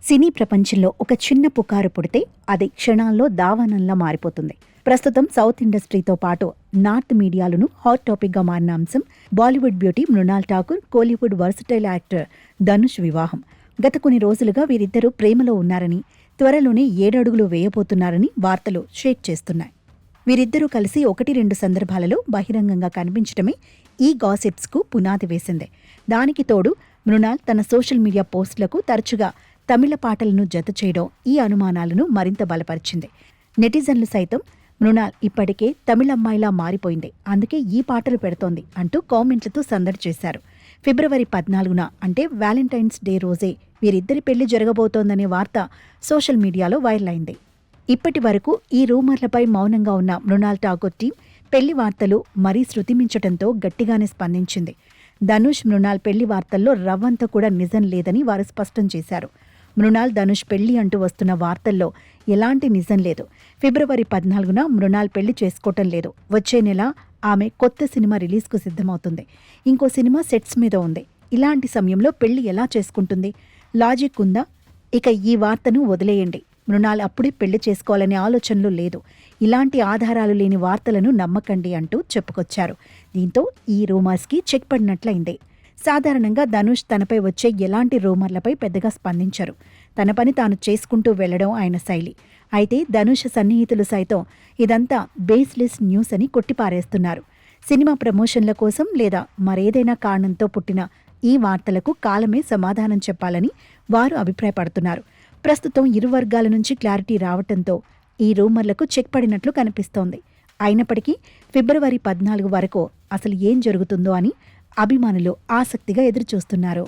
సినీ ప్రపంచంలో ఒక చిన్న పుకారు పుడితే అది క్షణాల్లో దావానంలా మారిపోతుంది. ప్రస్తుతం సౌత్ ఇండస్ట్రీతో పాటు నార్త్ మీడియాలను హాట్ టాపిక్గా మారిన అంశం Bollywood beauty Mrunal Thakur, Kollywood versatile actor Dhanush వివాహం. గత కొన్ని రోజులుగా వీరిద్దరూ ప్రేమలో ఉన్నారని, త్వరలోనే 7 అడుగులు వేయబోతున్నారని వార్తలు షేక్ చేస్తున్నాయి. వీరిద్దరూ కలిసి 1-2 సందర్భాలలో బహిరంగంగా కనిపించడమే ఈ గాసిప్స్కు పునాది వేసింది. దానికి తోడు మృణాల్ తన సోషల్ మీడియా పోస్టులకు తరచుగా తమిళ పాటలను జత చేయడం ఈ అనుమానాలను మరింత బలపరిచింది. నెటిజన్లు సైతం మృణాల్ ఇప్పటికే తమిళమ్మాయిలా మారిపోయింది, అందుకే ఈ పాటలు పెడుతోంది అంటూ కామెంట్లతో సందడి చేశారు. ఫిబ్రవరి 14న అంటే వ్యాలంటైన్స్ డే రోజే వీరిద్దరి పెళ్లి జరగబోతోందనే వార్త సోషల్ మీడియాలో వైరల్ అయింది. ఇప్పటి వరకు ఈ రూమర్లపై మౌనంగా ఉన్న మృణాల్ ఠాకూర్ టీం పెళ్లి వార్తలు మరీ శృతిమించటంతో గట్టిగానే స్పందించింది. ధనుష్ మృణాల్ పెళ్లి వార్తల్లో రవ్వంత కూడా నిజం లేదని వారు స్పష్టం చేశారు. మృణాల్ ధనుష్ పెళ్లి అంటూ వస్తున్న వార్తల్లో ఎలాంటి నిజం లేదు. ఫిబ్రవరి 14న మృణాల్ పెళ్లి చేసుకోవటం లేదు. వచ్చే నెల ఆమె కొత్త సినిమా రిలీజ్కు సిద్ధమవుతుంది. ఇంకో సినిమా సెట్స్ మీద ఉంది. ఇలాంటి సమయంలో పెళ్లి ఎలా చేసుకుంటుంది? లాజిక్ ఉందా? ఇక ఈ వార్తను వదిలేయండి. మృణాల్ అప్పుడే పెళ్లి చేసుకోవాలనే ఆలోచనలు లేదు. ఇలాంటి ఆధారాలు లేని వార్తలను నమ్మకండి అంటూ చెప్పుకొచ్చారు. దీంతో ఈ రూమర్స్కి చెక్ పడినట్లయింది. సాధారణంగా ధనుష్ తనపై వచ్చే ఎలాంటి రూమర్లపై పెద్దగా స్పందించరు. తన పని తాను చేసుకుంటూ వెళ్లడం ఆయన శైలి. అయితే ధనుష్ సన్నిహితులు సైతం ఇదంతా బేస్లెస్ న్యూస్ అని కొట్టిపారేస్తున్నారు. సినిమా ప్రమోషన్ల కోసం లేదా మరేదైనా కారణంతో పుట్టిన ఈ వార్తలకు కాలమే సమాధానం చెప్పాలని వారు అభిప్రాయపడుతున్నారు. ప్రస్తుతం ఇరు వర్గాల నుంచి క్లారిటీ రావటంతో ఈ రూమర్లకు చెక్ పడినట్లు కనిపిస్తోంది. అయినప్పటికీ ఫిబ్రవరి 14 వరకు అసలు ఏం జరుగుతుందో అని అభిమానులు ఆసక్తిగా ఎదురుచూస్తున్నారు.